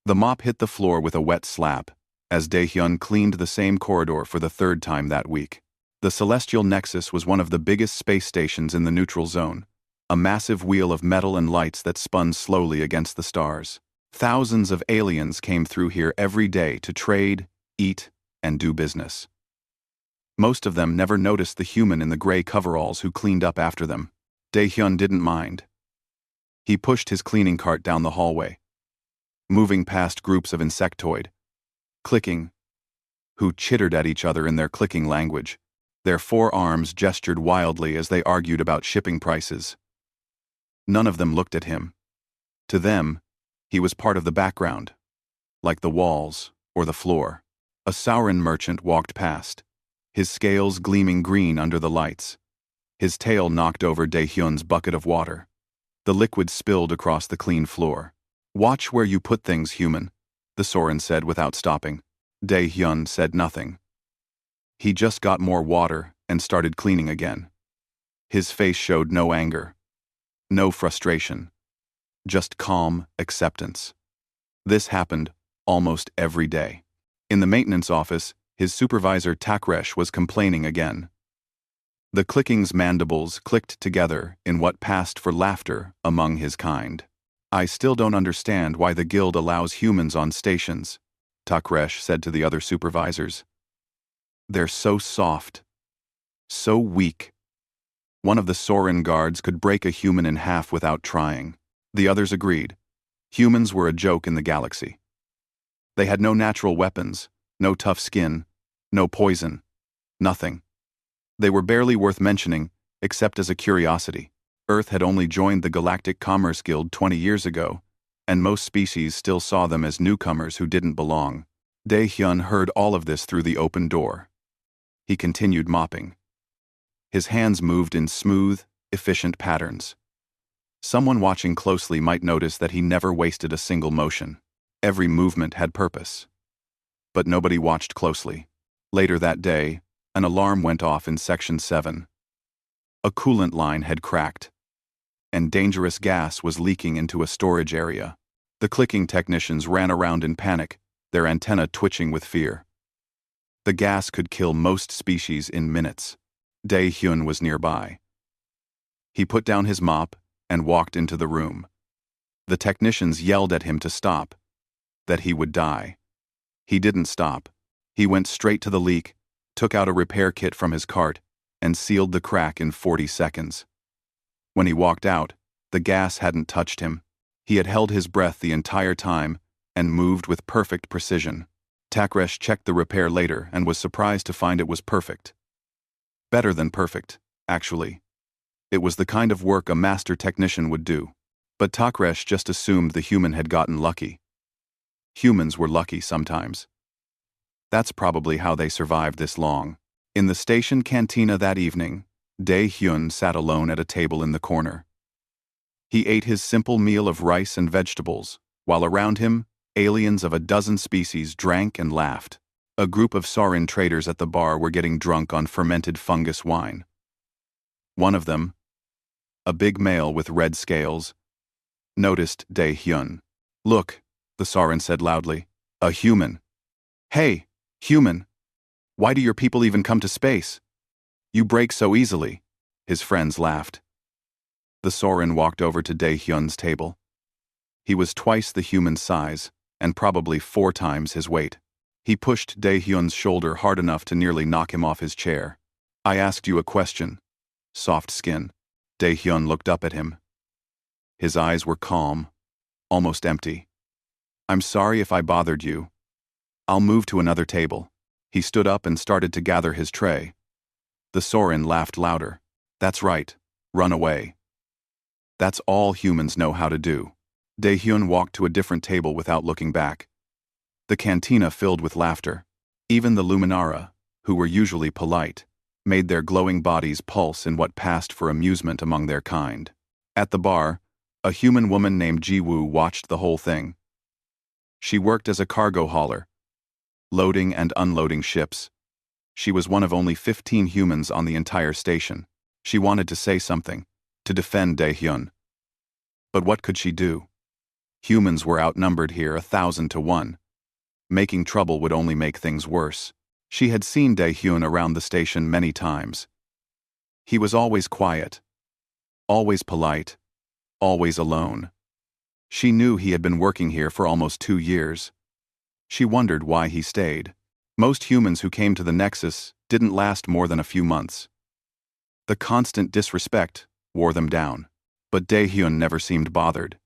The mop hit the floor with a wet slap, as Daehyun cleaned the same corridor for the third time that week. The Celestial Nexus was one of the biggest space stations in the neutral zone, a massive wheel of metal and lights that spun slowly against the stars. Thousands of aliens came through here every day to trade, eat, and do business. Most of them never noticed the human in the gray coveralls who cleaned up after them. Daehyun didn't mind. He pushed his cleaning cart down the hallway, moving past groups of insectoid, clicking, who chittered at each other in their clicking language. Their forearms gestured wildly as they argued about shipping prices. None of them looked at him. To them, he was part of the background, like the walls or the floor. A Sauron merchant walked past, his scales gleaming green under the lights. His tail knocked over Daehyun's bucket of water. The liquid spilled across the clean floor. "Watch where you put things, human," the Sauron said without stopping. Daehyun said nothing. He just got more water and started cleaning again. His face showed no anger, no frustration, just calm acceptance. This happened almost every day. In the maintenance office, his supervisor Takresh was complaining again. The clicking's mandibles clicked together in what passed for laughter among his kind. "I still don't understand why the guild allows humans on stations," Takresh said to the other supervisors. "They're so soft, so weak." One of the Sauron guards could break a human in half without trying. The others agreed. Humans were a joke in the galaxy. They had no natural weapons, no tough skin, no poison, nothing. They were barely worth mentioning, except as a curiosity. Earth had only joined the Galactic Commerce Guild 20 years ago, and most species still saw them as newcomers who didn't belong. Daehyun heard all of this through the open door. He continued mopping. His hands moved in smooth, efficient patterns. Someone watching closely might notice that he never wasted a single motion. Every movement had purpose. But nobody watched closely. Later that day, an alarm went off in Section 7. A coolant line had cracked, and dangerous gas was leaking into a storage area. The clicking technicians ran around in panic, their antennae twitching with fear. The gas could kill most species in minutes. Daehyun was nearby. He put down his mop and walked into the room. The technicians yelled at him to stop, that he would die. He didn't stop. He went straight to the leak, took out a repair kit from his cart, and sealed the crack in 40 seconds. When he walked out, the gas hadn't touched him. He had held his breath the entire time and moved with perfect precision. Takresh checked the repair later and was surprised to find it was perfect. Better than perfect, actually. It was the kind of work a master technician would do. But Takresh just assumed the human had gotten lucky. Humans were lucky sometimes. That's probably how they survived this long. In the station cantina that evening, Daehyun sat alone at a table in the corner. He ate his simple meal of rice and vegetables, while around him, aliens of a dozen species drank and laughed. A group of Sauron traders at the bar were getting drunk on fermented fungus wine. One of them, a big male with red scales, noticed Daehyun. "Look," the Sauron said loudly, "a human." "Hey, human, why do your people even come to space? You break so easily," his friends laughed. The Sauron walked over to Daehyun's table. He was twice the human size, and probably 4 times his weight. He pushed Daehyun's shoulder hard enough to nearly knock him off his chair. "I asked you a question." Soft skin. Daehyun looked up at him. His eyes were calm, almost empty. "I'm sorry if I bothered you. I'll move to another table." He stood up and started to gather his tray. The Sauron laughed louder. "That's right. Run away. That's all humans know how to do." Daehyun walked to a different table without looking back. The cantina filled with laughter. Even the Luminara, who were usually polite, made their glowing bodies pulse in what passed for amusement among their kind. At the bar, a human woman named Jiwoo watched the whole thing. She worked as a cargo hauler, loading and unloading ships. She was one of only 15 humans on the entire station. She wanted to say something, to defend Daehyun. But what could she do? Humans were outnumbered here 1,000 to 1. Making trouble would only make things worse. She had seen Dae-hyun around the station many times. He was always quiet, always polite, always alone. She knew he had been working here for almost 2 years. She wondered why he stayed. Most humans who came to the Nexus didn't last more than a few months. The constant disrespect wore them down, but Dae-hyun never seemed bothered.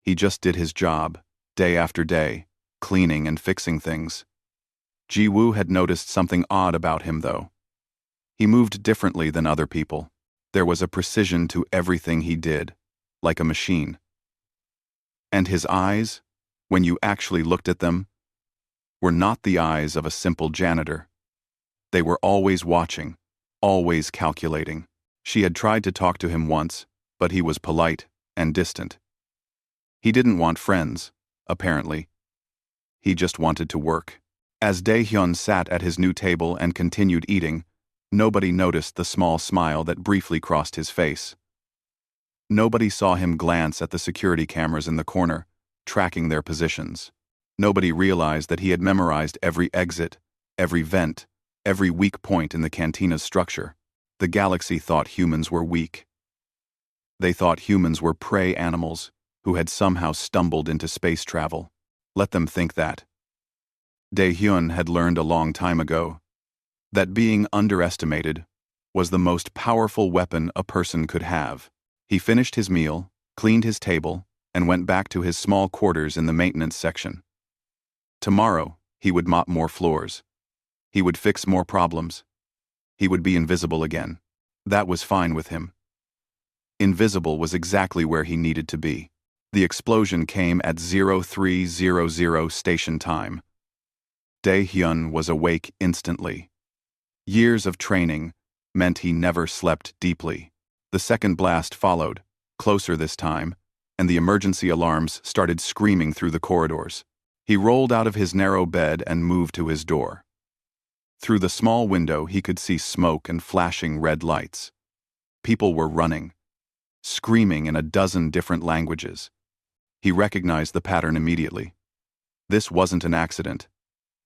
He just did his job, day after day, cleaning and fixing things. Ji-woo had noticed something odd about him, though. He moved differently than other people. There was a precision to everything he did, like a machine. And his eyes, when you actually looked at them, were not the eyes of a simple janitor. They were always watching, always calculating. She had tried to talk to him once, but he was polite and distant. He didn't want friends, apparently. He just wanted to work. As Dae-hyun sat at his new table and continued eating, nobody noticed the small smile that briefly crossed his face. Nobody saw him glance at the security cameras in the corner, tracking their positions. Nobody realized that he had memorized every exit, every vent, every weak point in the cantina's structure. The galaxy thought humans were weak. They thought humans were prey animals who had somehow stumbled into space travel. Let them think that. Dae-hyun had learned a long time ago that being underestimated was the most powerful weapon a person could have. He finished his meal, cleaned his table, and went back to his small quarters in the maintenance section. Tomorrow, he would mop more floors. He would fix more problems. He would be invisible again. That was fine with him. Invisible was exactly where he needed to be. The explosion came at 0300 station time. Dae-hyun was awake instantly. Years of training meant he never slept deeply. The second blast followed, closer this time, and the emergency alarms started screaming through the corridors. He rolled out of his narrow bed and moved to his door. Through the small window he could see smoke and flashing red lights. People were running, screaming in a dozen different languages. He recognized the pattern immediately. This wasn't an accident.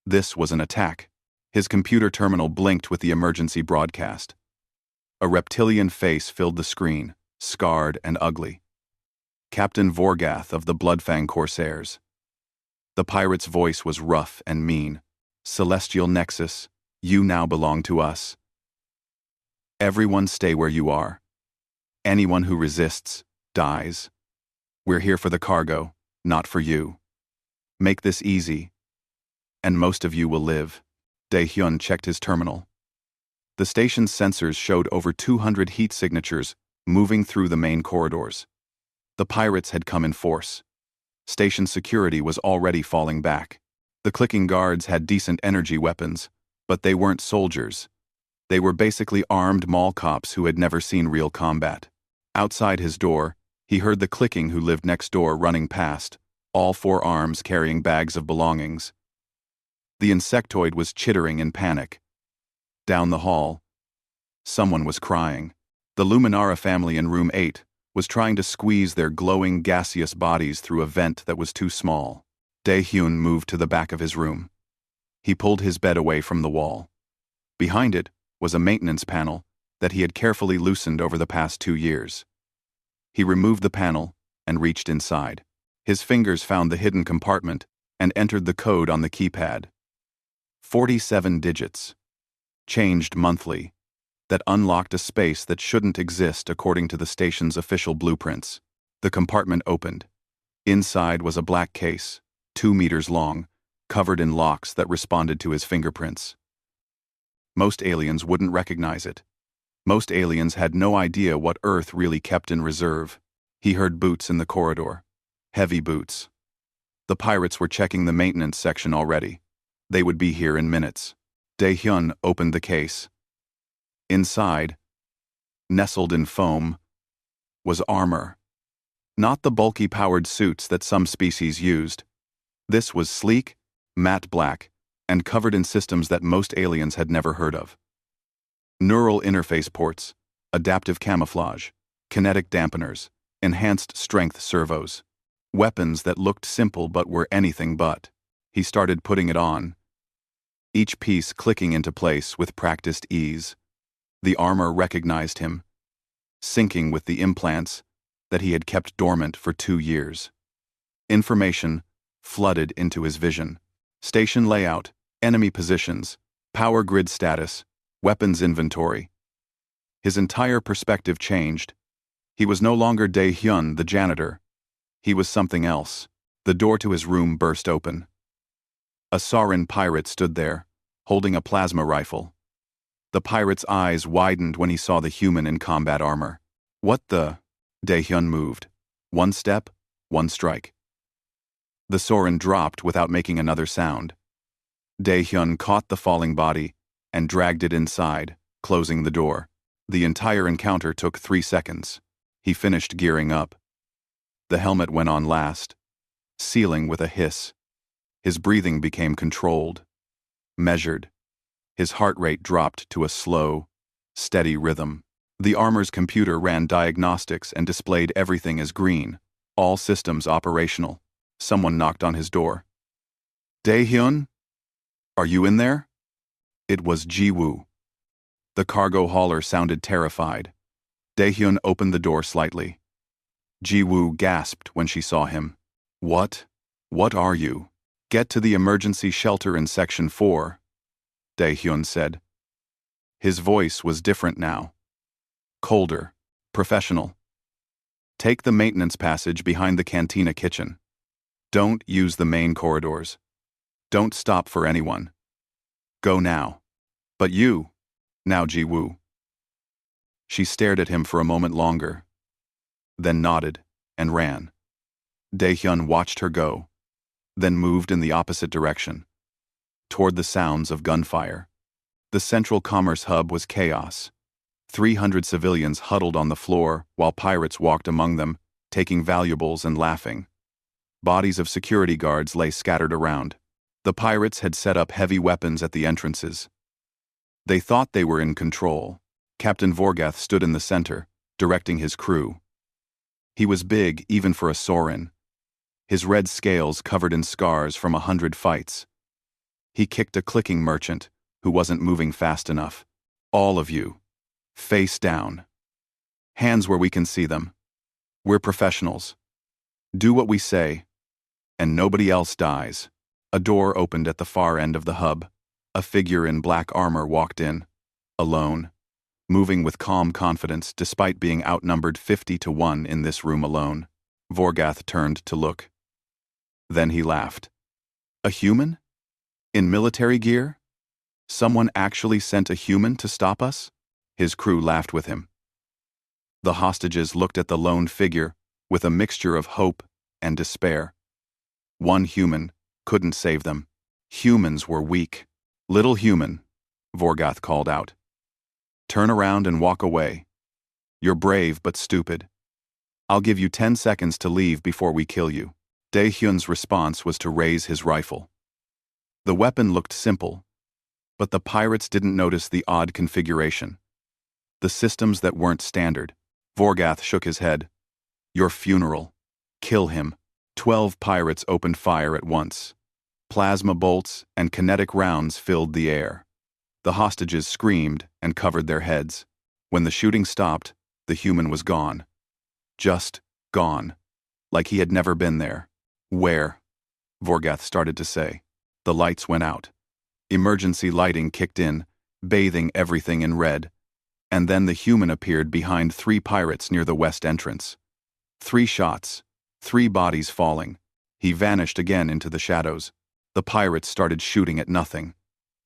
This was an attack. His computer terminal blinked with the emergency broadcast. A reptilian face filled the screen, scarred and ugly. Captain Vorgath of the Bloodfang Corsairs. The pirate's voice was rough and mean. Celestial Nexus, you now belong to us. Everyone stay where you are. Anyone who resists, dies. We're here for the cargo, not for you. Make this easy, and most of you will live. Dae-hyun checked his terminal. The station's sensors showed over 200 heat signatures moving through the main corridors. The pirates had come in force. Station security was already falling back. The clicking guards had decent energy weapons, but they weren't soldiers. They were basically armed mall cops who had never seen real combat. Outside his door, he heard the clicking who lived next door running past, all 4 arms carrying bags of belongings. The insectoid was chittering in panic. Down the hall, someone was crying. The Luminara family in room 8 was trying to squeeze their glowing gaseous bodies through a vent that was too small. Dae-hyun moved to the back of his room. He pulled his bed away from the wall. Behind it was a maintenance panel that he had carefully loosened over the past 2 years. He removed the panel and reached inside. His fingers found the hidden compartment and entered the code on the keypad. 47 digits. Changed monthly. That unlocked a space that shouldn't exist according to the station's official blueprints. The compartment opened. Inside was a black case, 2 meters long, covered in locks that responded to his fingerprints. Most aliens wouldn't recognize it. Most aliens had no idea what Earth really kept in reserve. He heard boots in the corridor. Heavy boots. The pirates were checking the maintenance section already. They would be here in minutes. Dae-hyun opened the case. Inside, nestled in foam, was armor. Not the bulky powered suits that some species used. This was sleek, matte black, and covered in systems that most aliens had never heard of. Neural interface ports, adaptive camouflage, kinetic dampeners, enhanced strength servos. Weapons that looked simple but were anything but. He started putting it on, each piece clicking into place with practiced ease. The armor recognized him, syncing with the implants that he had kept dormant for 2 years. Information flooded into his vision. Station layout, enemy positions, power grid status, weapons inventory. His entire perspective changed. He was no longer Dae-hyun, the janitor. He was something else. The door to his room burst open. A Sauran pirate stood there, holding a plasma rifle. The pirate's eyes widened when he saw the human in combat armor. What the? Dae-hyun moved. 1 step, 1 strike. The Sauran dropped without making another sound. Dae-hyun caught the falling body and dragged it inside, closing the door. The entire encounter took 3 seconds. He finished gearing up. The helmet went on last, sealing with a hiss. His breathing became controlled, measured. His heart rate dropped to a slow, steady rhythm. The armor's computer ran diagnostics and displayed everything as green, all systems operational. Someone knocked on his door. Dae-hyun? Are you in there? It was Ji-woo. The cargo hauler sounded terrified. Dae-hyun opened the door slightly. Ji-woo gasped when she saw him. What? What are you? Get to the emergency shelter in Section 4, Dae-hyun said. His voice was different now. Colder, professional. Take the maintenance passage behind the cantina kitchen. Don't use the main corridors. Don't stop for anyone. Go now. But you, now Ji-woo. She stared at him for a moment longer, then nodded and ran. Dae-hyun watched her go, then moved in the opposite direction, toward the sounds of gunfire. The central commerce hub was chaos. 300 civilians huddled on the floor while pirates walked among them, taking valuables and laughing. Bodies of security guards lay scattered around. The pirates had set up heavy weapons at the entrances. They thought they were in control. Captain Vorgath stood in the center, directing his crew. He was big even for a Sauran, his red scales covered in scars from 100 fights. He kicked a clicking merchant who wasn't moving fast enough. All of you, face down. Hands where we can see them. We're professionals. Do what we say, and nobody else dies. A door opened at the far end of the hub. A figure in black armor walked in, alone, moving with calm confidence despite being outnumbered 50-1 in this room alone. Vorgath turned to look. Then he laughed. A human? In military gear? Someone actually sent a human to stop us? His crew laughed with him. The hostages looked at the lone figure with a mixture of hope and despair. One human couldn't save them. Humans were weak. Little human, Vorgath called out. Turn around and walk away. You're brave but stupid. I'll give you 10 seconds to leave before we kill you. Dae-hyun's response was to raise his rifle. The weapon looked simple, but the pirates didn't notice the odd configuration. The systems that weren't standard. Vorgath shook his head. Your funeral. Kill him. 12 pirates opened fire at once. Plasma bolts and kinetic rounds filled the air. The hostages screamed and covered their heads. When the shooting stopped, the human was gone. Just gone. Like he had never been there. Where? Vorgath started to say. The lights went out. Emergency lighting kicked in, bathing everything in red. And then the human appeared behind 3 pirates near the west entrance. 3 shots, 3 bodies falling. He vanished again into the shadows. The pirates started shooting at nothing.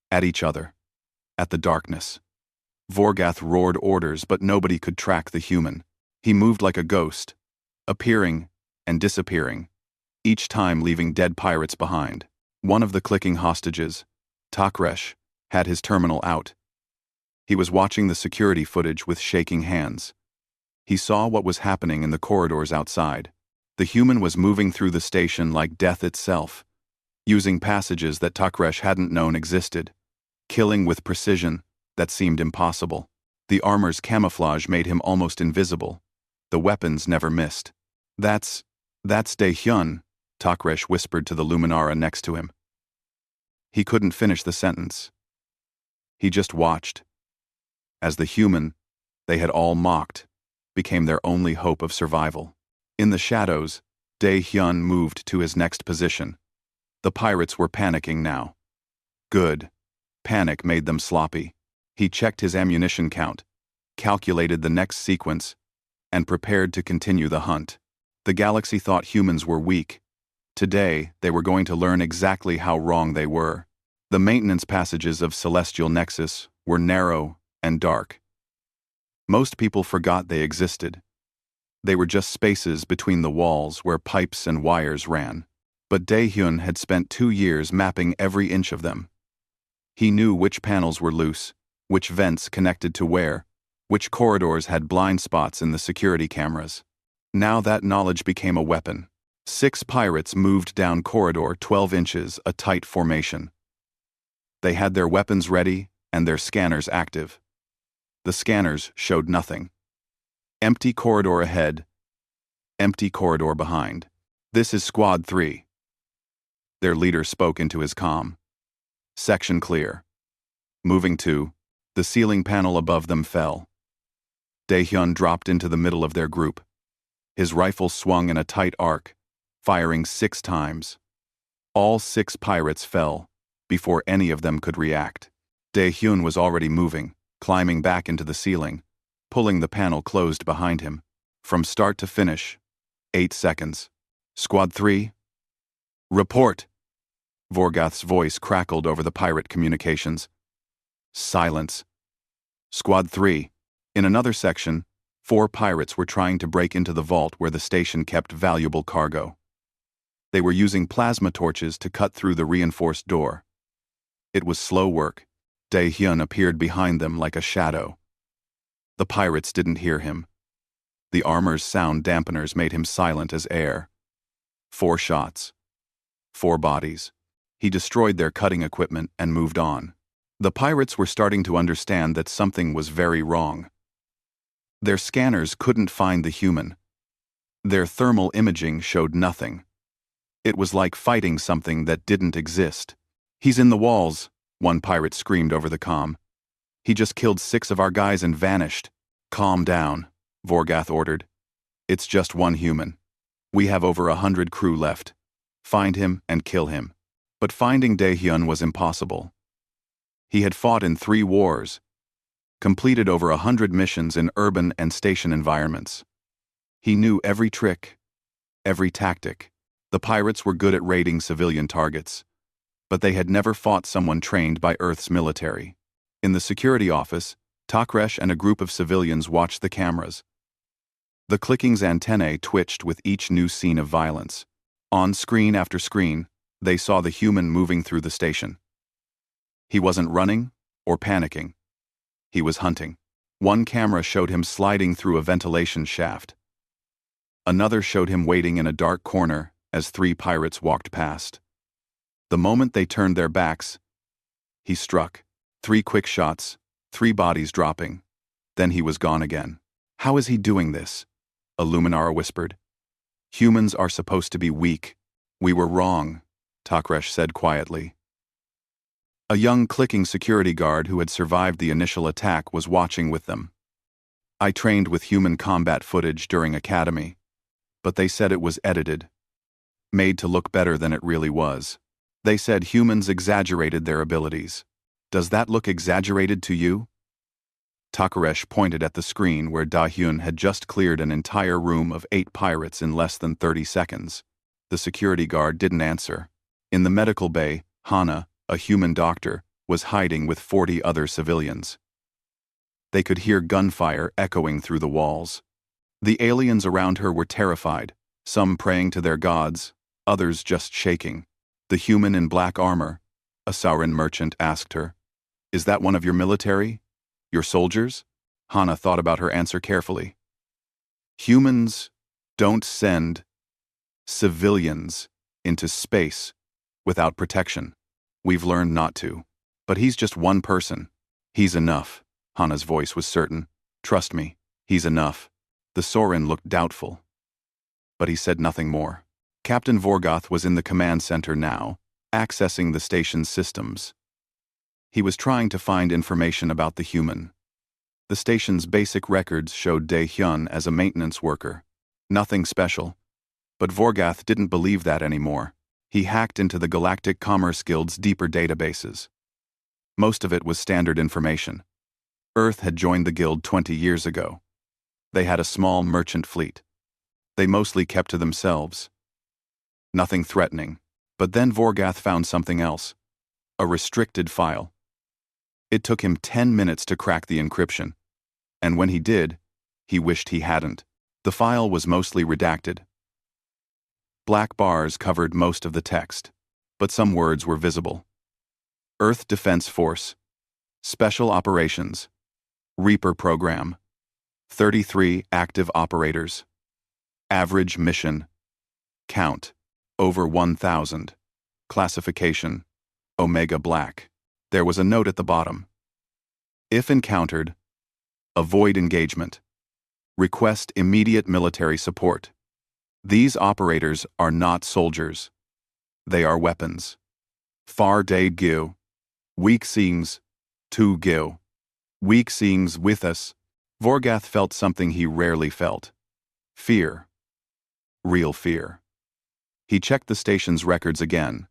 At each other. At the darkness. Vorgath roared orders, but nobody could track the human. He moved like a ghost, appearing and disappearing, each time leaving dead pirates behind. One of the clicking hostages, Takresh, had his terminal out. He was watching the security footage with shaking hands. He saw what was happening in the corridors outside. The human was moving through the station like death itself, using passages that Takresh hadn't known existed, killing with precision that seemed impossible. The armor's camouflage made him almost invisible. The weapons never missed. That's That's Dae-hyun, Takresh whispered to the Luminara next to him. He couldn't finish the sentence. He just watched. As the human they had all mocked became their only hope of survival. In the shadows, Dae-hyun moved to his next position. The pirates were panicking now. Good. Panic made them sloppy. He checked his ammunition count, calculated the next sequence, and prepared to continue the hunt. The galaxy thought humans were weak. Today, they were going to learn exactly how wrong they were. The maintenance passages of Celestial Nexus were narrow and dark. Most people forgot they existed. They were just spaces between the walls where pipes and wires ran. But Dae-hyun had spent 2 years mapping every inch of them. He knew which panels were loose, which vents connected to where, which corridors had blind spots in the security cameras. Now that knowledge became a weapon. 6 pirates moved down corridor 12 inches, a tight formation. They had their weapons ready and their scanners active. The scanners showed nothing. Empty corridor ahead, empty corridor behind. This is Squad 3. Their leader spoke into his comm. Section clear. Moving to, the ceiling panel above them fell. Dae-hyun dropped into the middle of their group. His rifle swung in a tight arc, firing 6 times. All 6 pirates fell, before any of them could react. Dae-hyun was already moving, climbing back into the ceiling, pulling the panel closed behind him. From start to finish, 8 seconds. Squad 3. Report! Vorgath's voice crackled over the pirate communications. Silence. Squad 3. In another section, 4 pirates were trying to break into the vault where the station kept valuable cargo. They were using plasma torches to cut through the reinforced door. It was slow work. Dae-hyun appeared behind them like a shadow. The pirates didn't hear him. The armor's sound dampeners made him silent as air. 4 shots. 4 bodies. He destroyed their cutting equipment and moved on. The pirates were starting to understand that something was very wrong. Their scanners couldn't find the human. Their thermal imaging showed nothing. It was like fighting something that didn't exist. He's in the walls, one pirate screamed over the comm. He just killed 6 of our guys and vanished. Calm down, Vorgath ordered. It's just one human. We have over 100 crew left. Find him and kill him. But finding Dae-hyun was impossible. He had fought in 3 wars, completed over 100 missions in urban and station environments. He knew every trick, every tactic. The pirates were good at raiding civilian targets, but they had never fought someone trained by Earth's military. In the security office, Takresh and a group of civilians watched the cameras. The clicking's antennae twitched with each new scene of violence. On screen after screen, they saw the human moving through the station. He wasn't running or panicking. He was hunting. One camera showed him sliding through a ventilation shaft. Another showed him waiting in a dark corner as 3 pirates walked past. The moment they turned their backs, he struck. 3 quick shots, 3 bodies dropping. Then he was gone again. How is he doing this? A Luminara whispered. Humans are supposed to be weak. We were wrong, Takresh said quietly. A young clicking security guard who had survived the initial attack was watching with them. I trained with human combat footage during Academy, but they said it was edited, made to look better than it really was. They said humans exaggerated their abilities. Does that look exaggerated to you? Takresh pointed at the screen where Dae-hyun had just cleared an entire room of 8 pirates in less than 30 seconds. The security guard didn't answer. In the medical bay, Hana, a human doctor, was hiding with 40 other civilians. They could hear gunfire echoing through the walls. The aliens around her were terrified, some praying to their gods, others just shaking. The human in black armor, a Sauran merchant, asked her, "Is that one of your military? Your soldiers?" Hana thought about her answer carefully. Humans don't send civilians into space without protection. We've learned not to. But he's just one person. He's enough. Hana's voice was certain. Trust me, he's enough. The Sorin looked doubtful. but he said nothing more. Captain Vorgoth was in the command center now, accessing the station's systems. He was trying to find information about the human. The station's basic records showed Dae-hyun as a maintenance worker. Nothing special. But Vorgoth didn't believe that anymore. He hacked into the Galactic Commerce Guild's deeper databases. Most of it was standard information. Earth had joined the guild 20 years ago. They had a small merchant fleet. They mostly kept to themselves. Nothing threatening. But then Vorgoth found something else. A restricted file. It took him 10 minutes to crack the encryption. And when he did, he wished he hadn't. The file was mostly redacted. Black bars covered most of the text, but some words were visible. Earth Defense Force, Special Operations, Reaper Program, 33 active operators, average mission, count, over 1,000, classification, Omega Black. There was a note at the bottom. If encountered, avoid engagement. Request immediate military support. These operators are not soldiers. They are weapons. Far day Gil. Weak Sings. Tu Gil. Weak Sings with us. Vorgoth felt something he rarely felt. Fear. Real fear. He checked the station's records again,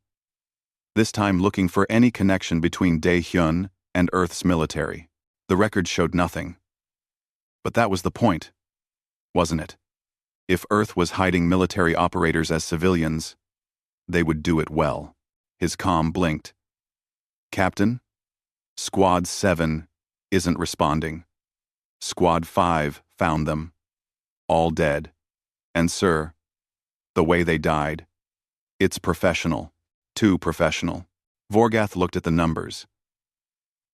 this time looking for any connection between Dae-hyun and Earth's military. The records showed nothing. But that was the point, wasn't it? If Earth was hiding military operators as civilians, they would do it well. His comm blinked. Captain? Squad 7 isn't responding. Squad 5 found them. All dead. And sir, the way they died, it's professional. Too professional. Vorgoth looked at the numbers.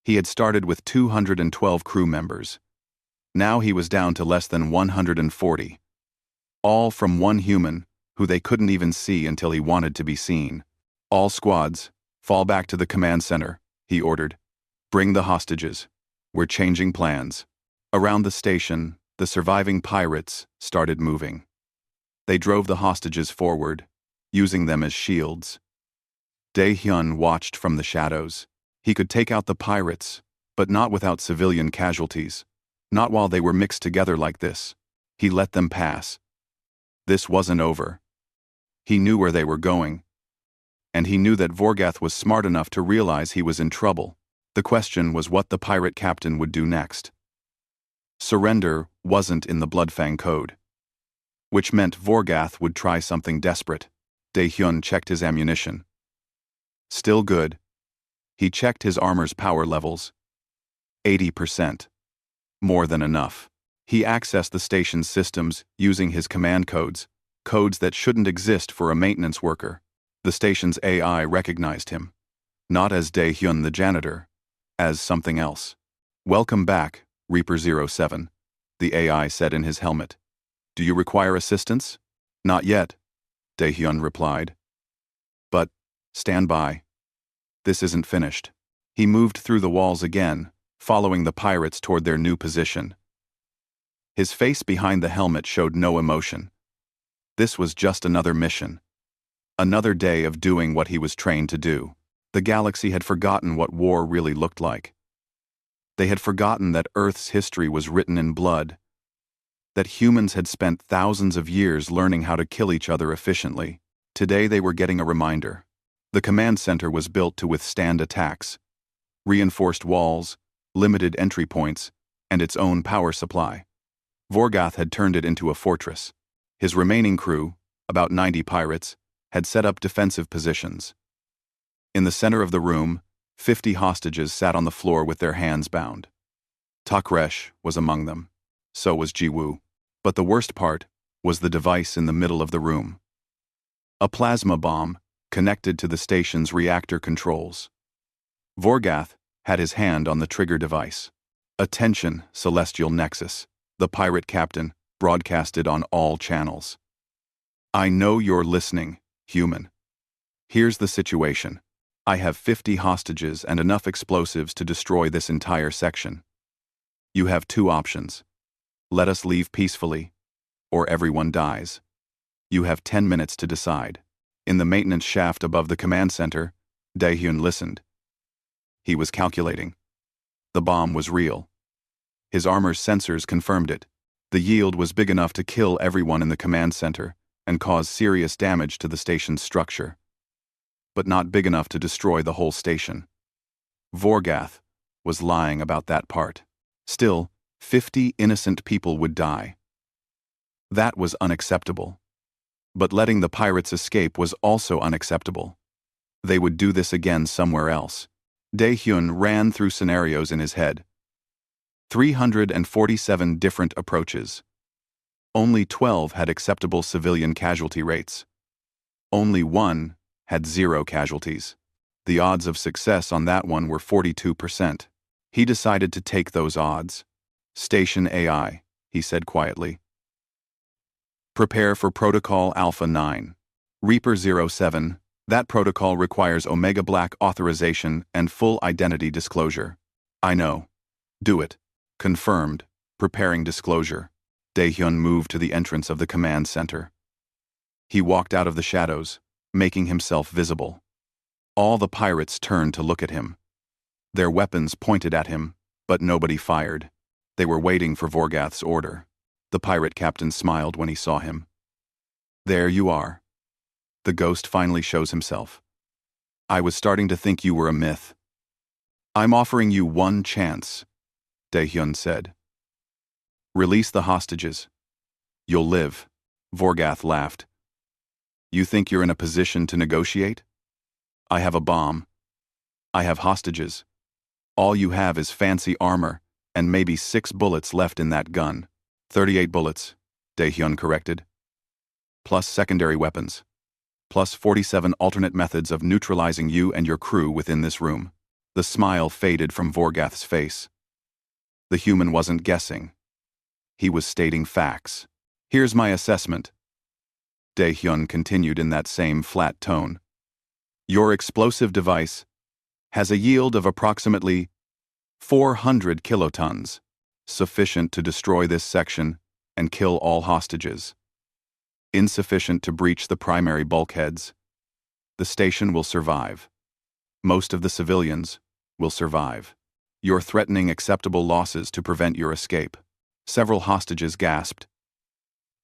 He had started with 212 crew members. Now he was down to less than 140. All from one human, who they couldn't even see until he wanted to be seen. All squads, fall back to the command center, he ordered. Bring the hostages. We're changing plans. Around the station, the surviving pirates started moving. They drove the hostages forward, using them as shields. Dae-hyun watched from the shadows. He could take out the pirates, but not without civilian casualties. Not while they were mixed together like this. He let them pass. This wasn't over. He knew where they were going. And he knew that Vorgoth was smart enough to realize he was in trouble. The question was what the pirate captain would do next. Surrender wasn't in the Bloodfang code, which meant Vorgoth would try something desperate. Dae-hyun checked his ammunition. Still good. He checked his armor's power levels. 80%. More than enough. He accessed the station's systems using his command codes, codes that shouldn't exist for a maintenance worker. The station's AI recognized him. Not as Dae-hyun the janitor, as something else. Welcome back, Reaper 07, the AI said in his helmet. Do you require assistance? Not yet, Dae-hyun replied. But, stand by. This isn't finished. He moved through the walls again, following the pirates toward their new position. His face behind the helmet showed no emotion. This was just another mission. Another day of doing what he was trained to do. The galaxy had forgotten what war really looked like. They had forgotten that Earth's history was written in blood, that humans had spent thousands of years learning how to kill each other efficiently. Today they were getting a reminder. The command center was built to withstand attacks. Reinforced walls, limited entry points, and its own power supply. Vorgoth had turned it into a fortress. His remaining crew, about 90 pirates, had set up defensive positions. In the center of the room, 50 hostages sat on the floor with their hands bound. Takresh was among them. So was Jiwoo. But the worst part was the device in the middle of the room. A plasma bomb connected to the station's reactor controls. Vorgoth had his hand on the trigger device. Attention, Celestial Nexus, the pirate captain broadcasted on all channels. I know you're listening, human. Here's the situation. I have 50 hostages and enough explosives to destroy this entire section. You have two options. Let us leave peacefully, or everyone dies. You have 10 minutes to decide. In the maintenance shaft above the command center, Daehyun listened. He was calculating. The bomb was real. His armor's sensors confirmed it. The yield was big enough to kill everyone in the command center and cause serious damage to the station's structure, but not big enough to destroy the whole station. Vorgath was lying about that part. Still, 50 innocent people would die. That was unacceptable. But letting the pirates escape was also unacceptable. They would do this again somewhere else. Daehyun ran through scenarios in his head. 347 different approaches. Only 12 had acceptable civilian casualty rates. Only one had 0 casualties. The odds of success on that one were 42%. He decided to take those odds. Station AI, he said quietly. Prepare for Protocol Alpha 9. Reaper 07, that protocol requires Omega Black authorization and full identity disclosure. I know. Do it. Confirmed. Preparing disclosure. Daehyun moved to the entrance of the command center. He walked out of the shadows, making himself visible. All the pirates turned to look at him. Their weapons pointed at him, but nobody fired. They were waiting for Vorgath's order. The pirate captain smiled when he saw him. There you are. The ghost finally shows himself. I was starting to think you were a myth. I'm offering you one chance, Daehyun said. Release the hostages. You'll live, Vorgath laughed. You think you're in a position to negotiate? I have a bomb. I have hostages. All you have is fancy armor, and maybe 6 bullets left in that gun. 38 bullets, Daehyun corrected. Plus secondary weapons. Plus 47 alternate methods of neutralizing you and your crew within this room. The smile faded from Vorgath's face. The human wasn't guessing. He was stating facts. Here's my assessment. Daehyun continued in that same flat tone. Your explosive device has a yield of approximately 400 kilotons, sufficient to destroy this section and kill all hostages. Insufficient to breach the primary bulkheads. The station will survive. Most of the civilians will survive. You're threatening acceptable losses to prevent your escape. Several hostages gasped.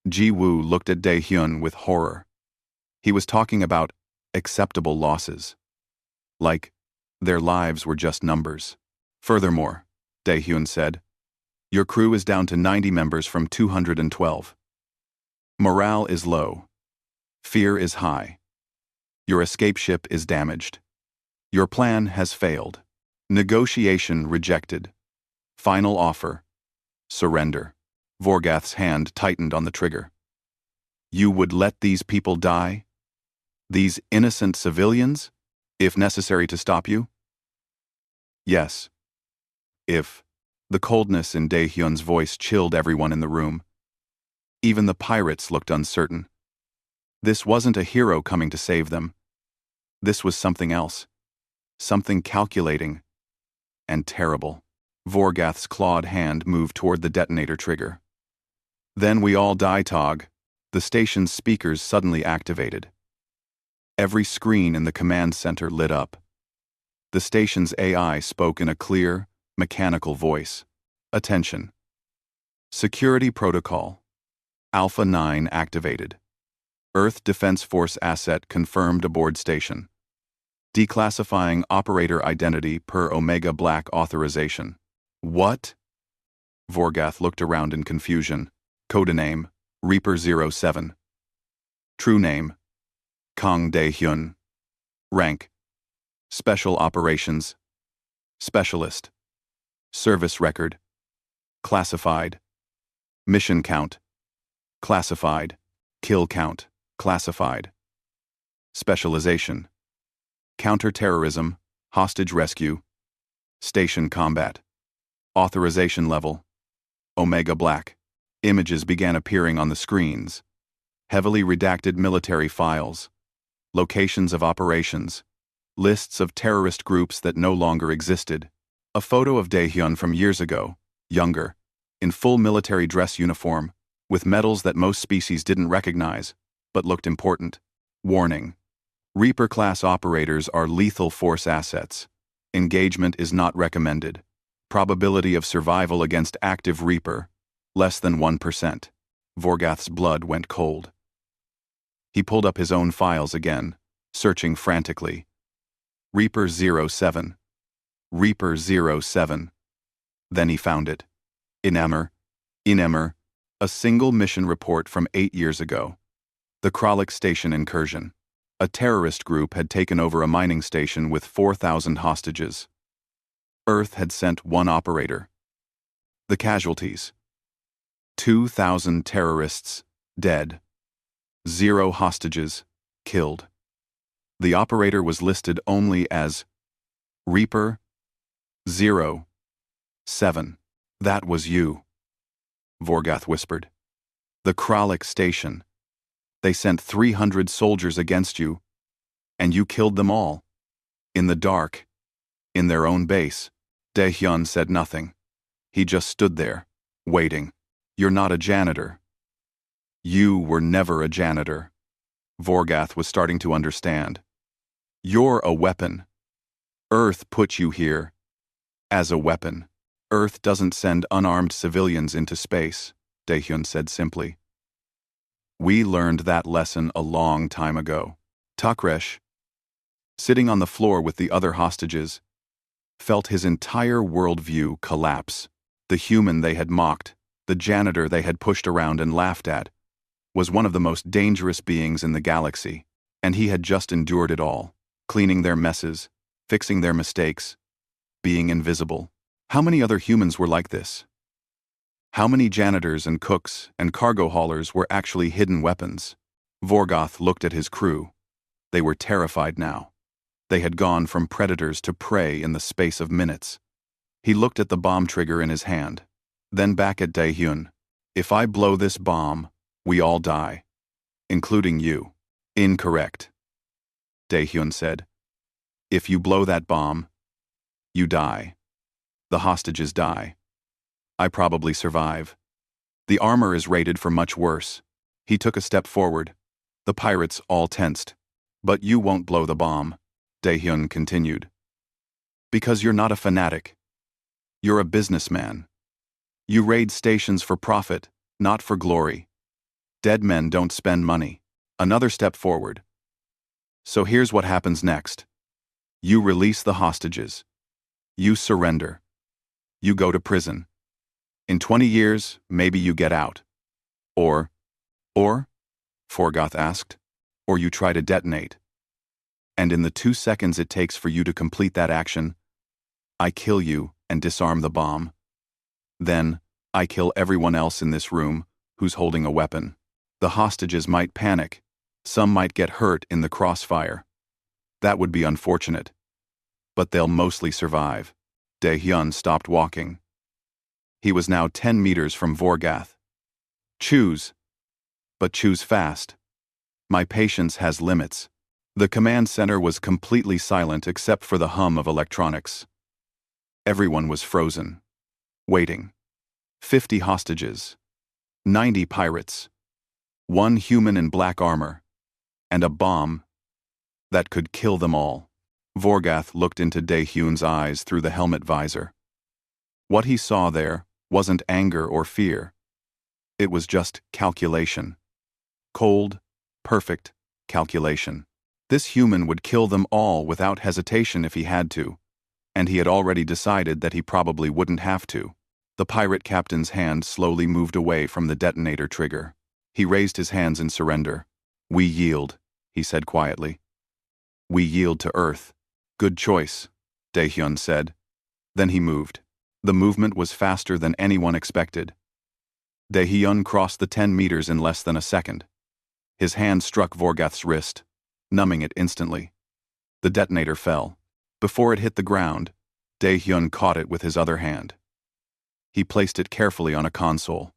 Ji-woo looked at Daehyun with horror. He was talking about acceptable losses. Like, their lives were just numbers. Furthermore, Daehyun said, your crew is down to 90 members from 212. Morale is low. Fear is high. Your escape ship is damaged. Your plan has failed. Negotiation rejected. Final offer. Surrender. Vorgath's hand tightened on the trigger. You would let these people die? These innocent civilians, if necessary to stop you? Yes. If. The coldness in Daehyun's voice chilled everyone in the room. Even the pirates looked uncertain. This wasn't a hero coming to save them. This was something else. Something calculating. And terrible. Vorgath's clawed hand moved toward the detonator trigger. Then we all die, Tog. The station's speakers suddenly activated. Every screen in the command center lit up. The station's AI spoke in a clear, mechanical voice. Attention. Security protocol. Alpha 9 activated. Earth Defense Force asset confirmed aboard station. Declassifying operator identity per Omega Black authorization. What? Vorgath looked around in confusion. Codename, Reaper 07. True name, Kang Daehyun. Rank, Special Operations, Specialist. Service record, classified. Mission count, classified. Kill count, classified. Specialization, counter-terrorism, hostage rescue, station combat. Authorization level, Omega Black. Images began appearing on the screens. Heavily redacted military files. Locations of operations. Lists of terrorist groups that no longer existed. A photo of Daehyun from years ago, younger, in full military dress uniform, with medals that most species didn't recognize, but looked important. Warning: Reaper-class operators are lethal force assets. Engagement is not recommended. Probability of survival against active Reaper: less than 1%. Vorgath's blood went cold. He pulled up his own files again, searching frantically. Reaper 07. Reaper 07. Then he found it. Inemmer. A single mission report from 8 years ago. The Kralik Station incursion. A terrorist group had taken over a mining station with 4,000 hostages. Earth had sent 1 operator. The casualties: 2,000 terrorists dead. 0 hostages killed. The operator was listed only as Reaper 07. That was you, Vorgath whispered. The Kralik Station. They sent 300 soldiers against you, and you killed them all. In the dark. In their own base. Daehyun said nothing. He just stood there, waiting. You're not a janitor. You were never a janitor. Vorgath was starting to understand. You're a weapon. Earth put you here. As a weapon. Earth doesn't send unarmed civilians into space, Daehyun said simply. We learned that lesson a long time ago. Takresh, sitting on the floor with the other hostages, felt his entire worldview collapse. The human they had mocked, the janitor they had pushed around and laughed at, was one of the most dangerous beings in the galaxy, and he had just endured it all, cleaning their messes, fixing their mistakes, being invisible. How many other humans were like this? How many janitors and cooks and cargo haulers were actually hidden weapons? Vorgath looked at his crew. They were terrified now. They had gone from predators to prey in the space of minutes. He looked at the bomb trigger in his hand, then back at Daehyun. If I blow this bomb, we all die. Including you. Incorrect. Daehyun said. If you blow that bomb, you die. The hostages die. I probably survive. The armor is rated for much worse. He took a step forward. The pirates all tensed. But you won't blow the bomb, Daehyun continued. Because you're not a fanatic. You're a businessman. You raid stations for profit, not for glory. Dead men don't spend money. Another step forward. So here's what happens next. You release the hostages. You surrender. You go to prison. In 20 years, maybe you get out. Or, Vorgath asked, or you try to detonate. And in the 2 seconds it takes for you to complete that action, I kill you and disarm the bomb. Then, I kill everyone else in this room who's holding a weapon. The hostages might panic. Some might get hurt in the crossfire. That would be unfortunate. But they'll mostly survive. Daehyun stopped walking. He was now 10 meters from Vorgath. Choose. But choose fast. My patience has limits. The command center was completely silent except for the hum of electronics. Everyone was frozen. Waiting. 50 hostages. 90 pirates. 1 human in black armor. And a bomb that could kill them all. Vorgath looked into Daehyun's eyes through the helmet visor. What he saw there wasn't anger or fear. It was just calculation. Cold, perfect calculation. This human would kill them all without hesitation if he had to, and he had already decided that he probably wouldn't have to. The pirate captain's hand slowly moved away from the detonator trigger. He raised his hands in surrender. We yield, he said quietly. We yield to Earth. Good choice, Daehyun said. Then he moved. The movement was faster than anyone expected. Daehyun crossed the 10 meters in less than a second. His hand struck Vorgath's wrist, numbing it instantly. The detonator fell. Before it hit the ground, Daehyun caught it with his other hand. He placed it carefully on a console.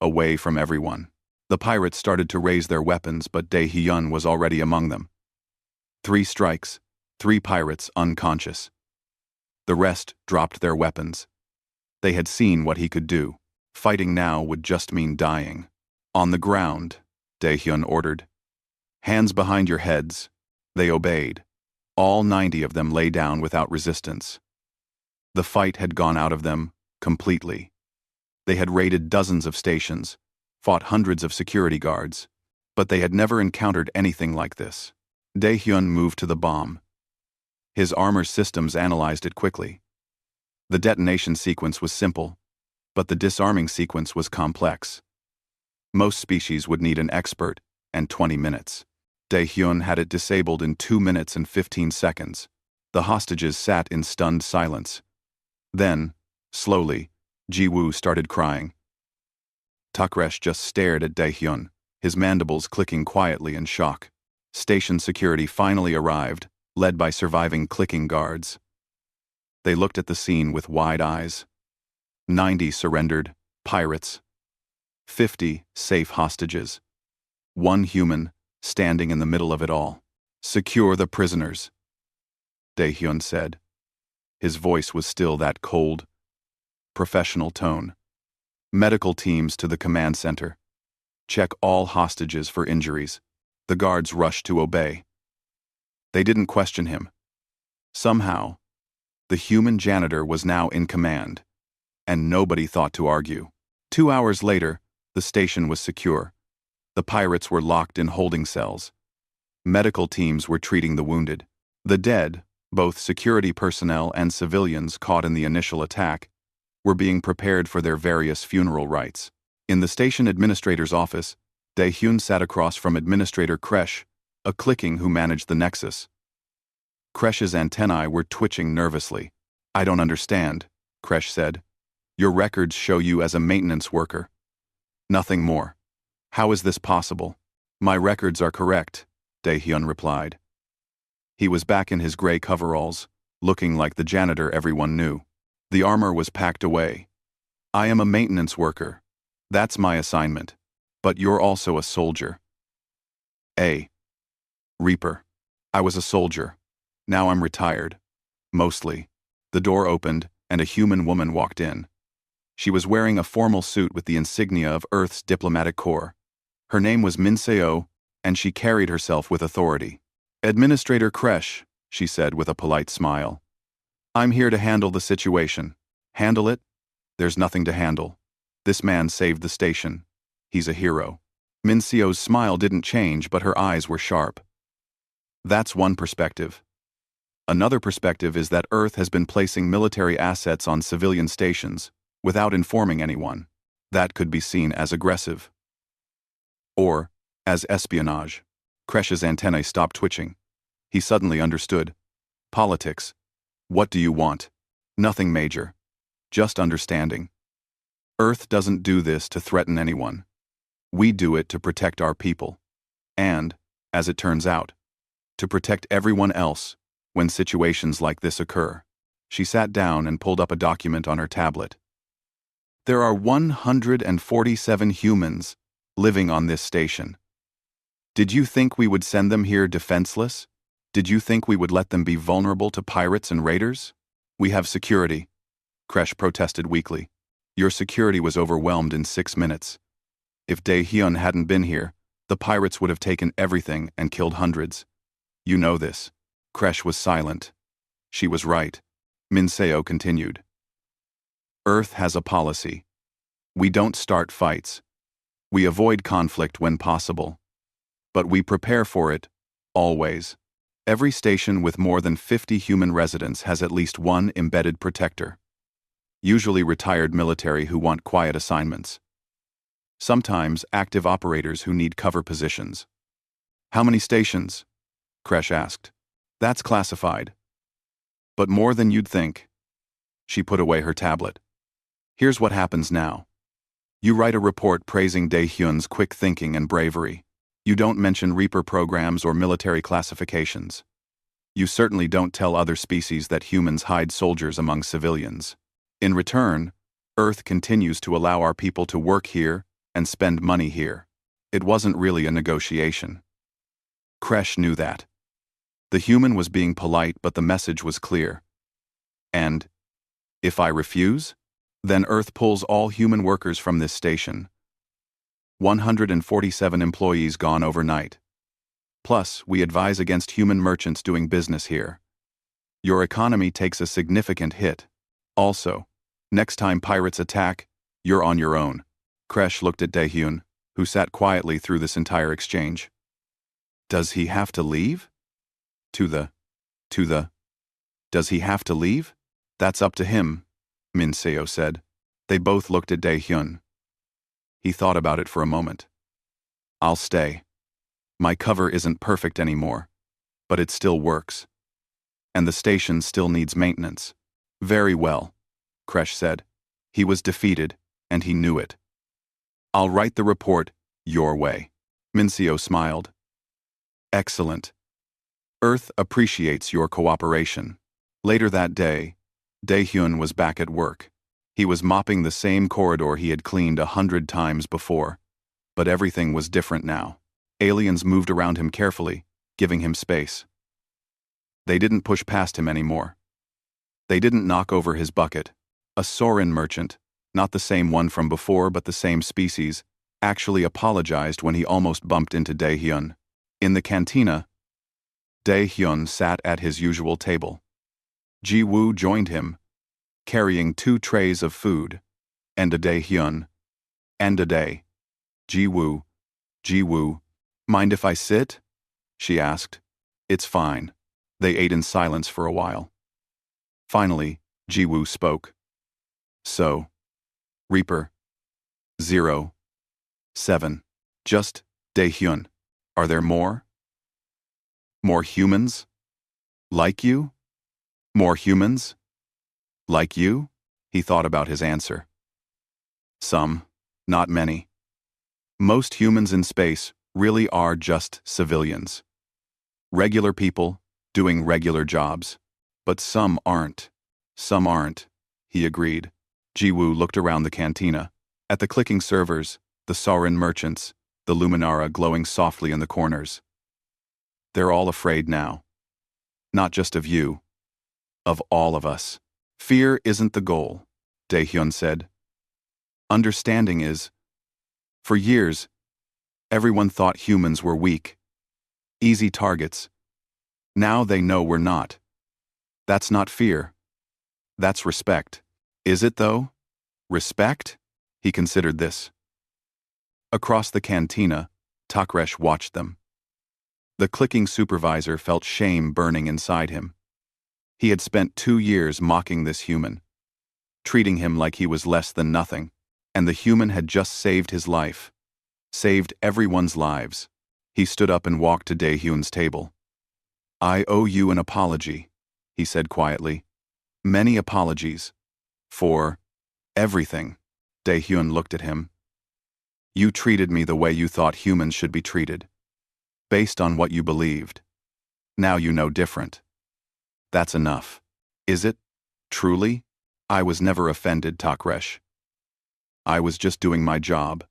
Away from everyone. The pirates started to raise their weapons, but Daehyun was already among them. 3 strikes, 3 pirates unconscious. The rest dropped their weapons. They had seen what he could do. Fighting now would just mean dying. On the ground, Daehyun ordered. Hands behind your heads. They obeyed. All 90 of them lay down without resistance. The fight had gone out of them completely. They had raided dozens of stations, fought hundreds of security guards, but they had never encountered anything like this. Daehyun moved to the bomb. His armor systems analyzed it quickly. The detonation sequence was simple, but the disarming sequence was complex. Most species would need an expert, and 20 minutes. Daehyun had it disabled in 2 minutes and 15 seconds. The hostages sat in stunned silence. Then, slowly, Ji-woo started crying. Takresh just stared at Daehyun, his mandibles clicking quietly in shock. Station security finally arrived, led by surviving clicking guards. They looked at the scene with wide eyes. 90 surrendered, pirates. 50 safe hostages. 1 human, standing in the middle of it all. Secure the prisoners, Daehyun said. His voice was still that cold, professional tone. Medical teams to the command center. Check all hostages for injuries. The guards rushed to obey. They didn't question him. Somehow, the human janitor was now in command, and nobody thought to argue. 2 hours later, the station was secure. The pirates were locked in holding cells. Medical teams were treating the wounded. The dead, both security personnel and civilians caught in the initial attack, were being prepared for their various funeral rites. In the station administrator's office, Daehyun sat across from Administrator Kresh, a clicking who managed the Nexus. Kresh's antennae were twitching nervously. I don't understand, Kresh said. Your records show you as a maintenance worker. Nothing more. How is this possible? My records are correct, Daehyun replied. He was back in his gray coveralls, looking like the janitor everyone knew. The armor was packed away. I am a maintenance worker. That's my assignment. But you're also a soldier. Reaper. I was a soldier. Now I'm retired. Mostly. The door opened, and a human woman walked in. She was wearing a formal suit with the insignia of Earth's diplomatic corps. Her name was Minseo, and she carried herself with authority. Administrator Kresh, she said with a polite smile. I'm here to handle the situation. Handle it? There's nothing to handle. This man saved the station. He's a hero. Minseo's smile didn't change, but her eyes were sharp. That's one perspective. Another perspective is that Earth has been placing military assets on civilian stations without informing anyone. That could be seen as aggressive. Or as espionage. Kresh's antennae stopped twitching. He suddenly understood. Politics. What do you want? Nothing major. Just understanding. Earth doesn't do this to threaten anyone. We do it to protect our people. And, as it turns out, to protect everyone else when situations like this occur. She sat down and pulled up a document on her tablet. There are 147 humans living on this station. Did you think we would send them here defenseless? Did you think we would let them be vulnerable to pirates and raiders? We have security, Kresh protested weakly. Your security was overwhelmed in 6 minutes. If Daehyun hadn't been here, the pirates would have taken everything and killed hundreds. You know this. Kresh was silent. She was right. Minseo continued. Earth has a policy. We don't start fights. We avoid conflict when possible. But we prepare for it, always. Every station with more than 50 human residents has at least one embedded protector. Usually retired military who want quiet assignments. Sometimes active operators who need cover positions. How many stations? Kresh asked. That's classified. But more than you'd think. She put away her tablet. Here's what happens now. You write a report praising Daehyun's quick thinking and bravery. You don't mention Reaper programs or military classifications. You certainly don't tell other species that humans hide soldiers among civilians. In return, Earth continues to allow our people to work here and spend money here. It wasn't really a negotiation. Kresh knew that. The human was being polite, but the message was clear. And, if I refuse, then Earth pulls all human workers from this station. 147 employees gone overnight. Plus, we advise against human merchants doing business here. Your economy takes a significant hit. Also, next time pirates attack, you're on your own. Kresh looked at Daehyun, who sat quietly through this entire exchange. Does he have to leave? Does he have to leave? That's up to him, Min Seo said. They both looked at Daehyun. He thought about it for a moment. I'll stay. My cover isn't perfect anymore, but it still works. And the station still needs maintenance. Very well, Kresh said. He was defeated, and he knew it. I'll write the report your way. Min Seo smiled. Excellent. Earth appreciates your cooperation. Later that day, Daehyun was back at work. He was mopping the same corridor he had cleaned 100 times before. But everything was different now. Aliens moved around him carefully, giving him space. They didn't push past him anymore. They didn't knock over his bucket. A Sorin merchant, not the same one from before but the same species, actually apologized when he almost bumped into Daehyun. In the cantina, Daehyun sat at his usual table. Ji-woo joined him, carrying 2 trays of food. And a Daehyun. And a day. Ji-woo. Mind if I sit? She asked. It's fine. They ate in silence for a while. Finally, Ji-woo spoke. So, Reaper. 07. Just Daehyun. Are there more? More humans? Like you? More humans? Like you? He thought about his answer. Some, not many. Most humans in space really are just civilians. Regular people doing regular jobs. But some aren't. Some aren't, he agreed. Ji-woo looked around the cantina, at the clicking servers, the Sorin merchants, the Luminara glowing softly in the corners. They're all afraid now. Not just of you. Of all of us. Fear isn't the goal, Daehyun said. Understanding is. For years, everyone thought humans were weak. Easy targets. Now they know we're not. That's not fear. That's respect. Is it, though? Respect? He considered this. Across the cantina, Takresh watched them. The clicking supervisor felt shame burning inside him. He had spent 2 years mocking this human, treating him like he was less than nothing, and the human had just saved his life. Saved everyone's lives. He stood up and walked to Daehyun's table. I owe you an apology, he said quietly. Many apologies. For everything. Daehyun looked at him. You treated me the way you thought humans should be treated. Based on what you believed. Now you know different. That's enough. Is it? Truly? I was never offended, Takresh. I was just doing my job.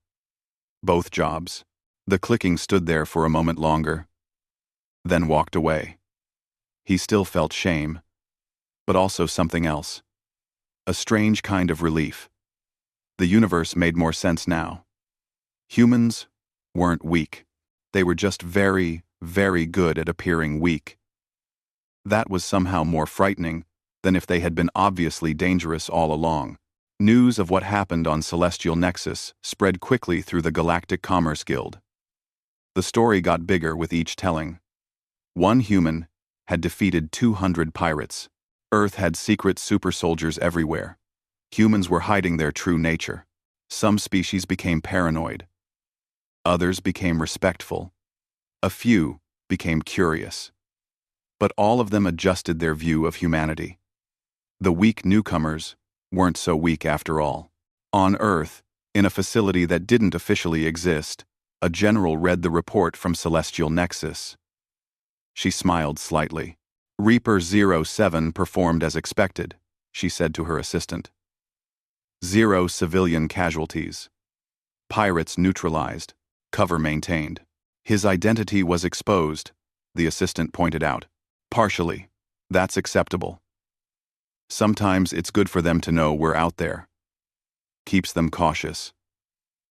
Both jobs. The clicking stood there for a moment longer. Then walked away. He still felt shame. But also something else. A strange kind of relief. The universe made more sense now. Humans weren't weak. They were just very, very good at appearing weak. That was somehow more frightening than if they had been obviously dangerous all along. News of what happened on Celestial Nexus spread quickly through the Galactic Commerce Guild. The story got bigger with each telling. One human had defeated 200 pirates. Earth had secret super soldiers everywhere. Humans were hiding their true nature. Some species became paranoid. Others became respectful. A few became curious. But all of them adjusted their view of humanity. The weak newcomers weren't so weak after all. On Earth, in a facility that didn't officially exist, a general read the report from Celestial Nexus. She smiled slightly. Reaper 07 performed as expected, she said to her assistant. 0 civilian casualties. Pirates neutralized, cover maintained. His identity was exposed, the assistant pointed out. Partially. That's acceptable. Sometimes it's good for them to know we're out there. Keeps them cautious.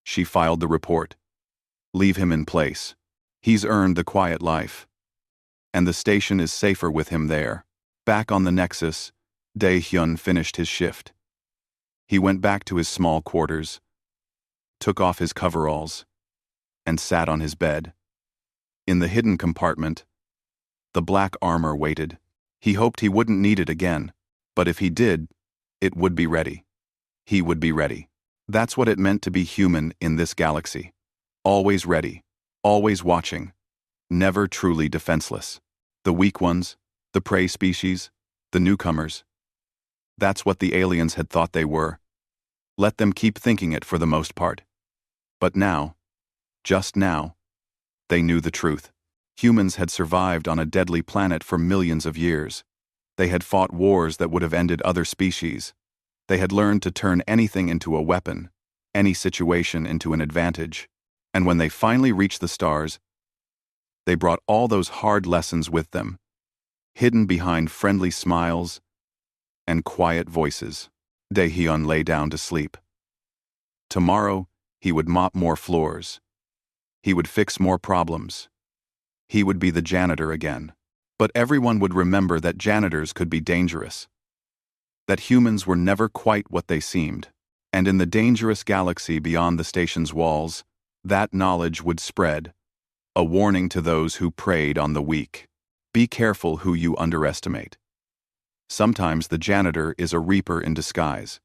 She filed the report, Leave him in place. He's earned the quiet life. And the station is safer with him there. Back on the Nexus, Dae-hyun finished his shift. He went back to his small quarters, took off his coveralls, and sat on his bed. In the hidden compartment, the black armor waited. He hoped he wouldn't need it again, but if he did, it would be ready. He would be ready. That's what it meant to be human in this galaxy. Always ready, always watching, never truly defenseless. The weak ones, the prey species, the newcomers. That's what the aliens had thought they were. Let them keep thinking it for the most part. But now, just now, they knew the truth. Humans had survived on a deadly planet for millions of years. They had fought wars that would have ended other species. They had learned to turn anything into a weapon, any situation into an advantage. And when they finally reached the stars, they brought all those hard lessons with them, hidden behind friendly smiles and quiet voices. Dae-hyun lay down to sleep. Tomorrow, he would mop more floors. He would fix more problems. He would be the janitor again. But everyone would remember that janitors could be dangerous. That humans were never quite what they seemed. And in the dangerous galaxy beyond the station's walls, that knowledge would spread, a warning to those who preyed on the weak. Be careful who you underestimate. Sometimes the janitor is a reaper in disguise.